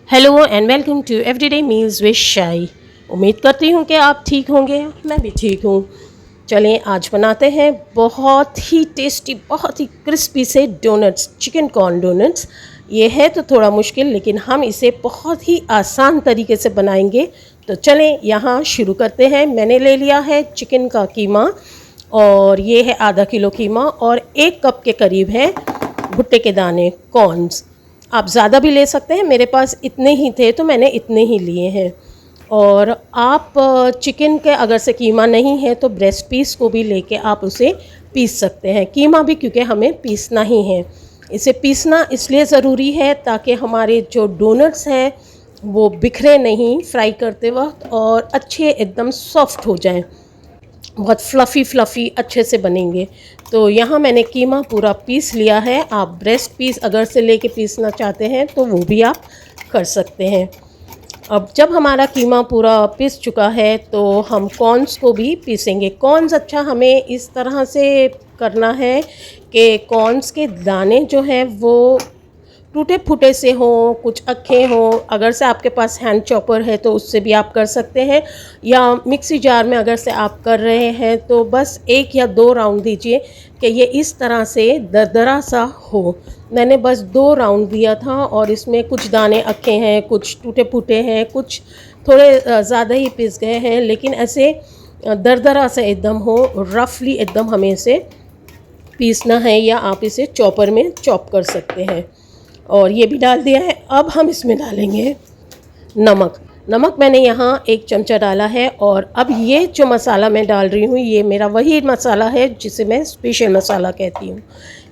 Hello and welcome to everyday meals with Shai. उम्मीद करती हूँ कि आप ठीक होंगे, मैं भी ठीक हूँ। चलें आज बनाते हैं बहुत ही टेस्टी, बहुत ही क्रिस्पी से डोनट्स, चिकन कॉर्न डोनट्स। ये है तो थोड़ा मुश्किल, लेकिन हम इसे बहुत ही आसान तरीके से बनाएंगे। तो चलें यहाँ शुरू करते हैं। मैंने ले लिया है चिकन का कीमा, और ये है आधा किलो कीमा, और 1 कप के करीब है भुट्टे के दाने, कॉर्न्स। आप ज़्यादा भी ले सकते हैं, मेरे पास इतने ही थे तो मैंने इतने ही लिए हैं। और आप चिकन के अगर से कीमा नहीं है तो ब्रेस्ट पीस को भी लेके आप उसे पीस सकते हैं। कीमा भी क्योंकि हमें पीसना ही है। इसे पीसना इसलिए ज़रूरी है ताकि हमारे जो डोनट्स हैं वो बिखरे नहीं फ्राई करते वक्त, और अच्छे एकदम सॉफ्ट हो जाएं, बहुत फ्लफ़ी अच्छे से बनेंगे। तो यहाँ मैंने कीमा पूरा पीस लिया है। आप ब्रेस्ट पीस अगर से लेके पीसना चाहते हैं तो वो भी आप कर सकते हैं। अब जब हमारा कीमा पूरा पीस चुका है तो हम कॉर्न्स को भी पीसेंगे। कॉर्न्स अच्छा हमें इस तरह से करना है कि कॉर्न्स के दाने जो हैं वो टूटे फूटे से हों, कुछ अक्खे हों। अगर से आपके पास हैंड चॉपर है तो उससे भी आप कर सकते हैं, या मिक्सी जार में अगर से आप कर रहे हैं तो बस 1 या 2 राउंड दीजिए कि ये इस तरह से दरदरा सा हो। मैंने बस 2 राउंड दिया था, और इसमें कुछ दाने अक्खे हैं, कुछ टूटे फूटे हैं, कुछ थोड़े ज़्यादा ही पिस गए हैं, लेकिन ऐसे दरदरा से एकदम हो, रफली एकदम हमें इसे पीसना है, या आप इसे चॉपर में चॉप कर सकते हैं। और ये भी डाल दिया है। अब हम इसमें डालेंगे नमक मैंने यहाँ 1 चमचा डाला है। और अब ये जो मसाला मैं डाल रही हूँ ये मेरा वही मसाला है जिसे मैं स्पेशल मसाला कहती हूँ।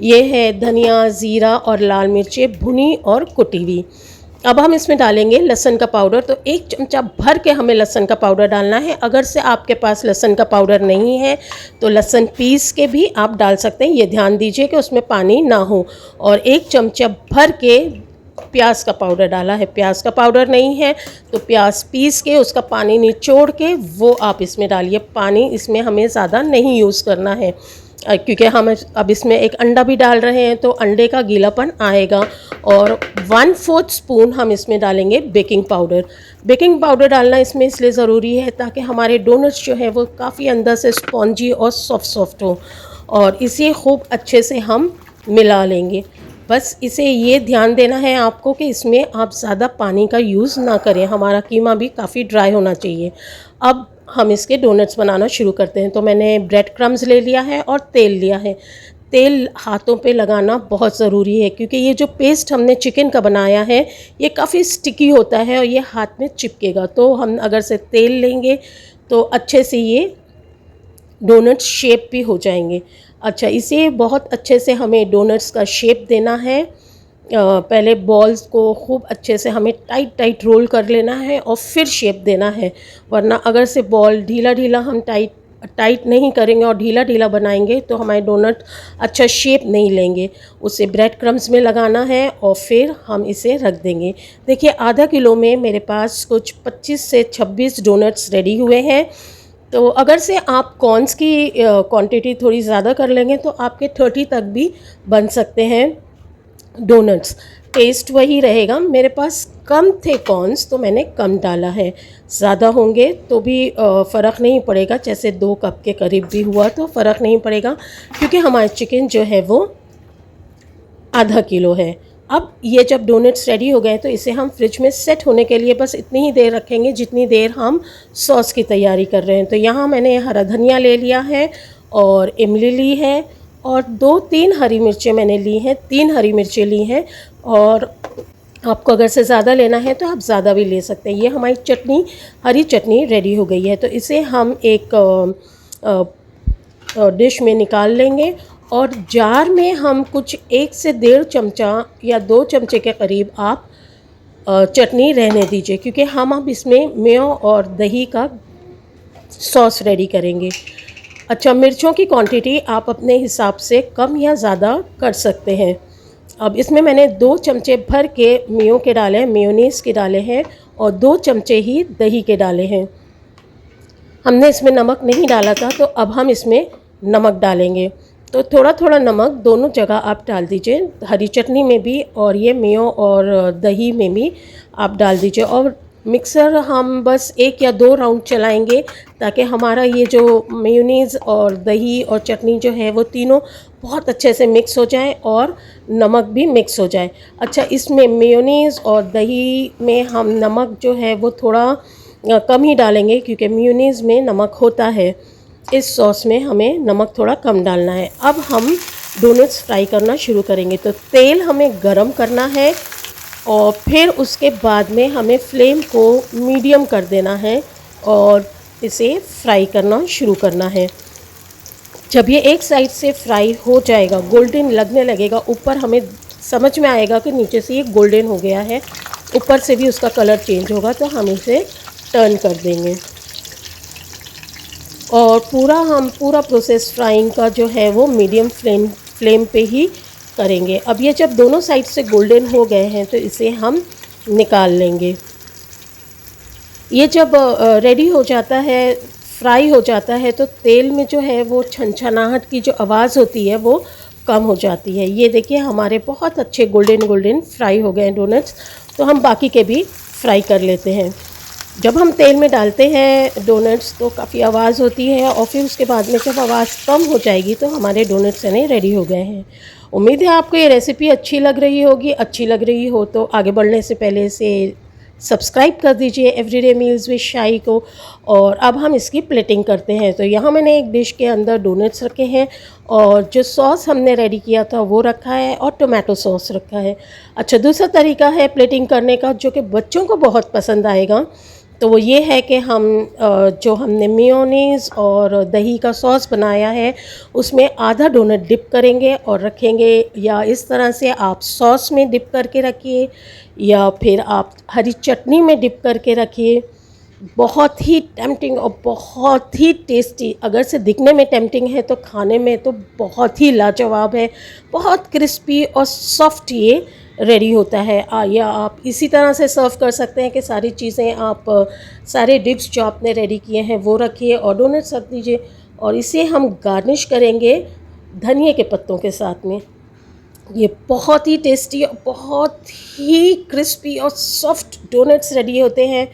ये है धनिया, ज़ीरा और लाल मिर्चें भुनी और कुटी हुई। अब हम इसमें डालेंगे लहसुन का पाउडर। तो 1 चमचा भर के हमें लहसुन का पाउडर डालना है। अगर से आपके पास लहसुन का पाउडर नहीं है तो लहसुन पीस के भी आप डाल सकते हैं। ये ध्यान दीजिए कि उसमें पानी ना हो। और 1 चमचा भर के प्याज का पाउडर डाला है। प्याज का पाउडर नहीं है तो प्याज पीस के उसका पानी निचोड़ के वो आप इसमें डालिए। पानी इसमें हमें ज़्यादा नहीं यूज़ करना है, क्योंकि हम अब इसमें एक अंडा भी डाल रहे हैं तो अंडे का गीलापन आएगा। और 1/4 स्पून हम इसमें डालेंगे बेकिंग पाउडर। बेकिंग पाउडर डालना इसमें इसलिए ज़रूरी है ताकि हमारे डोनट्स जो है वो काफ़ी अंदर से स्पॉन्जी और सॉफ्ट हो। और इसे खूब अच्छे से हम मिला लेंगे। बस इसे ये ध्यान देना है आपको कि इसमें आप ज़्यादा पानी का यूज़ ना करें। हमारा कीमा भी काफ़ी ड्राई होना चाहिए। अब हम इसके डोनट्स बनाना शुरू करते हैं। तो मैंने ब्रेड क्रम्स ले लिया है और तेल लिया है। तेल हाथों पे लगाना बहुत ज़रूरी है, क्योंकि ये जो पेस्ट हमने चिकन का बनाया है ये काफ़ी स्टिकी होता है और ये हाथ में चिपकेगा। तो हम अगर से तेल लेंगे तो अच्छे से ये डोनट्स शेप भी हो जाएंगे। अच्छा, इसे बहुत अच्छे से हमें डोनट्स का शेप देना है। पहले बॉल्स को खूब अच्छे से हमें टाइट रोल कर लेना है और फिर शेप देना है। वरना अगर से बॉल ढीला हम टाइट नहीं करेंगे और ढीला बनाएंगे तो हमारे डोनट अच्छा शेप नहीं लेंगे। उसे ब्रेड क्रम्स में लगाना है और फिर हम इसे रख देंगे। देखिए, आधा किलो में मेरे पास कुछ 25 से 26 डोनट्स रेडी हुए हैं। तो अगर से आप कॉर्न्स की क्वांटिटी थोड़ी ज़्यादा कर लेंगे तो आपके 30 तक भी बन सकते हैं डोनट्स। टेस्ट वही रहेगा। मेरे पास कम थे कॉर्न्स तो मैंने कम डाला है। ज़्यादा होंगे तो भी फ़र्क नहीं पड़ेगा। जैसे 2 कप के करीब भी हुआ तो फ़र्क नहीं पड़ेगा, क्योंकि हमारा चिकन जो है वो आधा किलो है। अब ये जब डोनट्स रेडी हो गए तो इसे हम फ्रिज में सेट होने के लिए बस इतनी ही देर रखेंगे जितनी देर हम सॉस की तैयारी कर रहे हैं। तो यहाँ मैंने हरा धनिया ले लिया है और इमली ली है, और 2-3 हरी मिर्चें मैंने ली हैं, 3 हरी मिर्चें ली हैं। और आपको अगर से ज़्यादा लेना है तो आप ज़्यादा भी ले सकते हैं। ये हमारी चटनी, हरी चटनी रेडी हो गई है। तो इसे हम एक डिश में निकाल लेंगे, और जार में हम कुछ 1 से 1.5 चमचा या 2 चमचे के करीब आप चटनी रहने दीजिए, क्योंकि हम अब इसमें मेयो और दही का सॉस रेडी करेंगे। अच्छा, मिर्चों की क्वांटिटी आप अपने हिसाब से कम या ज़्यादा कर सकते हैं। अब इसमें मैंने 2 चमचे भर के मेयो के डाले हैं, मेयोनीज़ के डाले हैं, और 2 चमचे ही दही के डाले हैं। हमने इसमें नमक नहीं डाला था तो अब हम इसमें नमक डालेंगे। तो थोड़ा थोड़ा नमक दोनों जगह आप डाल दीजिए, हरी चटनी में भी और ये मेयो और दही में भी आप डाल दीजिए। और मिक्सर हम बस 1 या 2 राउंड चलाएंगे ताकि हमारा ये जो मेयोनीज़ और दही और चटनी जो है वो तीनों बहुत अच्छे से मिक्स हो जाए और नमक भी मिक्स हो जाए। अच्छा, इसमें मेयोनीज़ और दही में हम नमक जो है वो थोड़ा कम ही डालेंगे क्योंकि मेयोनीज़ में नमक होता है। इस सॉस में हमें नमक थोड़ा कम डालना है। अब हम डोनट्स फ्राई करना शुरू करेंगे। तो तेल हमें गरम करना है और फिर उसके बाद में हमें फ्लेम को मीडियम कर देना है और इसे फ्राई करना शुरू करना है। जब ये एक साइड से फ्राई हो जाएगा, गोल्डन लगने लगेगा, ऊपर हमें समझ में आएगा कि नीचे से ये गोल्डन हो गया है, ऊपर से भी उसका कलर चेंज होगा, तो हम इसे टर्न कर देंगे। और पूरा प्रोसेस फ्राइंग का जो है वो मीडियम फ्लेम पे ही करेंगे। अब ये जब दोनों साइड से गोल्डन हो गए हैं तो इसे हम निकाल लेंगे। ये जब रेडी हो जाता है, फ्राई हो जाता है, तो तेल में जो है वो छनछनाहट की जो आवाज़ होती है वो कम हो जाती है। ये देखिए हमारे बहुत अच्छे गोल्डन फ्राई हो गए हैं डोनट्स। तो हम बाकी के भी फ्राई कर लेते हैं। जब हम तेल में डालते हैं डोनट्स तो काफ़ी आवाज़ होती है और फिर उसके बाद में जब आवाज़ कम हो जाएगी तो हमारे डोनट्स यानी रेडी हो गए हैं। उम्मीद है आपको ये रेसिपी अच्छी लग रही होगी। अच्छी लग रही हो तो आगे बढ़ने से पहले इसे सब्सक्राइब कर दीजिए एवरीडे मील्स विद शाई को। और अब हम इसकी प्लेटिंग करते हैं। तो यहाँ मैंने एक डिश के अंदर डोनट्स रखे हैं और जो सॉस हमने रेडी किया था वो रखा है और टोमेटो सॉस रखा है। अच्छा, दूसरा तरीका है प्लेटिंग करने का जो कि बच्चों को बहुत पसंद आएगा। तो वो ये है कि हम जो हमने मेयोनीज़ और दही का सॉस बनाया है उसमें आधा डोनट डिप करेंगे और रखेंगे, या इस तरह से आप सॉस में डिप करके रखिए या फिर आप हरी चटनी में डिप करके रखिए। बहुत ही टेम्पटिंग और बहुत ही टेस्टी, अगर से दिखने में टेम्पटिंग है तो खाने में तो बहुत ही लाजवाब है। बहुत क्रिस्पी और सॉफ्ट ये रेडी होता है। या आप इसी तरह से सर्व कर सकते हैं कि सारी चीज़ें आप सारे डिप्स जो आपने रेडी किए हैं वो रखिए और डोनट्स रख दीजिए और इसे हम गार्निश करेंगे धनिए के पत्तों के साथ में। ये बहुत ही टेस्टी और बहुत ही क्रिस्पी और सॉफ्ट डोनट्स रेडी होते हैं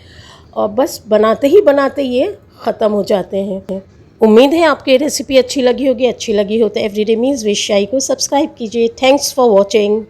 और बस बनाते ही बनाते ये ख़त्म हो जाते हैं। उम्मीद है आपको ये रेसिपी अच्छी लगी होगी। अच्छी लगी हो तो एवरीडे मील्स विद शाई को सब्सक्राइब कीजिए। Thanks for watching.